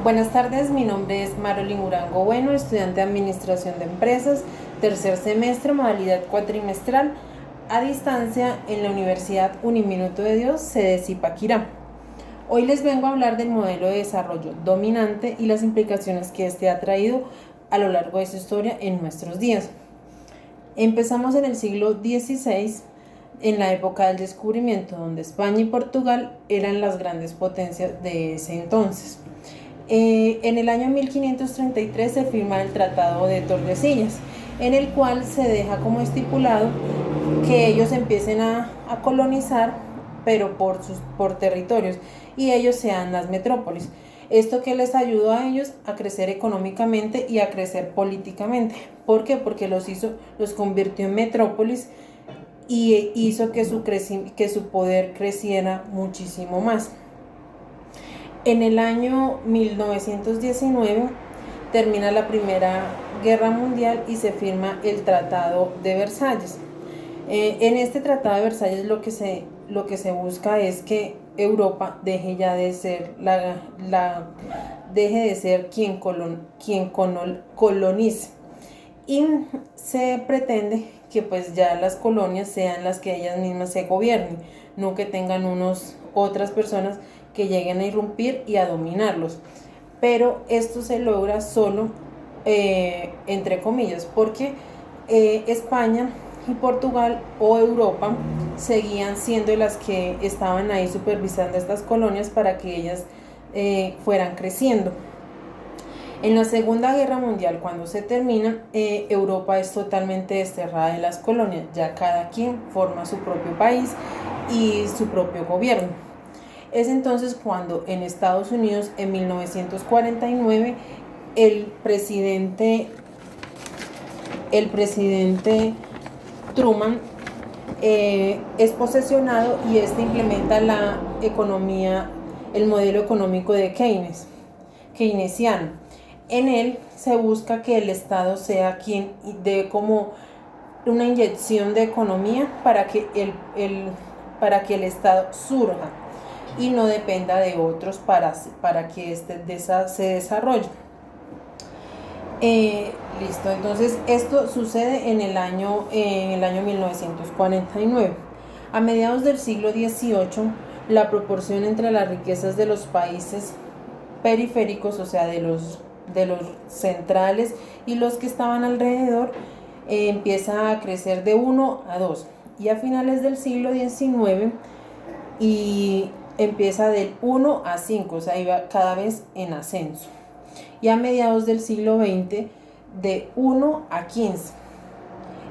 Buenas tardes, mi nombre es Marolyn Urango Bueno, estudiante de Administración de Empresas, tercer semestre, modalidad cuatrimestral, a distancia en la Universidad Uniminuto de Dios, sede Zipaquirá. Hoy les vengo a hablar del modelo de desarrollo dominante y las implicaciones que este ha traído a lo largo de su historia en nuestros días. Empezamos en el siglo XVI, en la época del descubrimiento, donde España y Portugal eran las grandes potencias de ese entonces. En el año 1533 se firma el Tratado de Tordesillas, en el cual se deja como estipulado que ellos empiecen a colonizar, pero por territorios, y ellos sean las metrópolis. Esto que les ayudó a ellos a crecer económicamente y a crecer políticamente. ¿Por qué? Porque los convirtió en metrópolis y hizo que su poder creciera muchísimo más. En el año 1919 termina la Primera Guerra Mundial y se firma el Tratado de Versalles. En este Tratado de Versalles lo que se busca es que Europa deje ya de ser deje de ser quien colonice, y se pretende que pues ya las colonias sean las que ellas mismas se gobiernen, no que tengan otras personas que lleguen a irrumpir y a dominarlos. Pero esto se logra solo, entre comillas, porque España y Portugal o Europa seguían siendo las que estaban ahí supervisando estas colonias para que ellas fueran creciendo. En la Segunda Guerra Mundial, cuando se termina, Europa es totalmente desterrada de las colonias, ya cada quien forma su propio país y su propio gobierno. Es entonces cuando en Estados Unidos, en 1949, el presidente Truman es posesionado y este implementa el modelo económico de keynesiano. En él se busca que el Estado sea quien dé como una inyección de economía para que el Estado surja y no dependa de otros para que se desarrolle. Listo, entonces esto sucede en el año 1949. A mediados del siglo XVIII, la proporción entre las riquezas de los países periféricos, o sea, de los centrales y los que estaban alrededor, empieza a crecer de 1 a 2. Y a finales del siglo XIX y empieza del 1 a 5, o sea, iba cada vez en ascenso. Y a mediados del siglo XX de 1 a 15.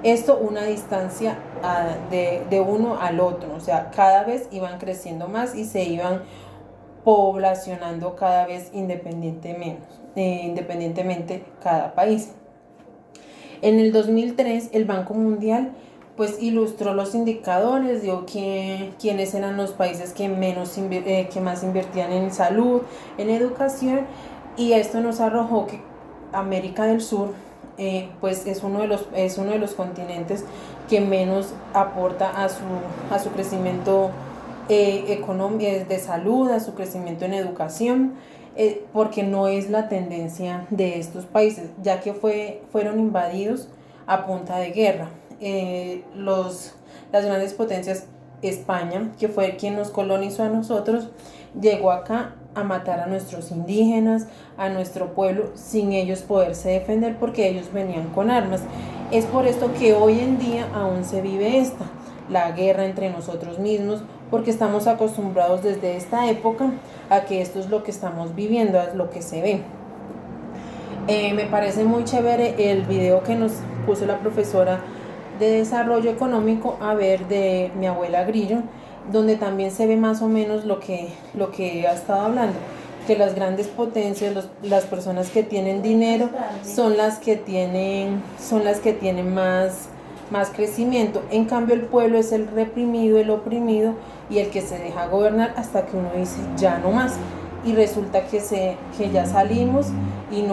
Esto una distancia de uno al otro, o sea, cada vez iban creciendo más y se iban poblacionando cada vez independientemente cada país. En el 2003 el Banco Mundial pues ilustró los indicadores, dio quiénes eran los países que más invertían en salud, en educación, y esto nos arrojó que América del Sur pues es uno de los continentes que menos aporta a su crecimiento de salud, a su crecimiento en educación, porque no es la tendencia de estos países, ya que fueron invadidos a punta de guerra. Las grandes potencias, España, que fue quien nos colonizó a nosotros, llegó acá a matar a nuestros indígenas, a nuestro pueblo, sin ellos poderse defender porque ellos venían con armas. Es por esto que hoy en día aún se vive la guerra entre nosotros mismos, porque estamos acostumbrados desde esta época a que esto es lo que estamos viviendo, es lo que se ve. Me parece muy chévere el video que nos puso la profesora de desarrollo económico a ver de mi abuela Grillo, donde también se ve más o menos lo que ha estado hablando, que las grandes potencias, las personas que tienen dinero son las que tienen más crecimiento. En cambio el pueblo es el reprimido, el oprimido y el que se deja gobernar hasta que uno dice ya no más, y resulta que ya salimos y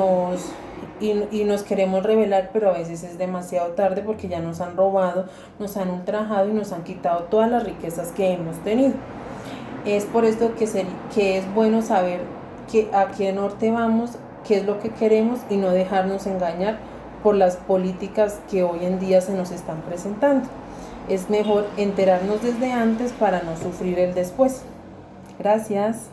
nos queremos rebelar, pero a veces es demasiado tarde porque ya nos han robado, nos han ultrajado y nos han quitado todas las riquezas que hemos tenido. Es por esto que es bueno saber a qué norte vamos, qué es lo que queremos y no dejarnos engañar por las políticas que hoy en día se nos están presentando. Es mejor enterarnos desde antes para no sufrir el después. Gracias.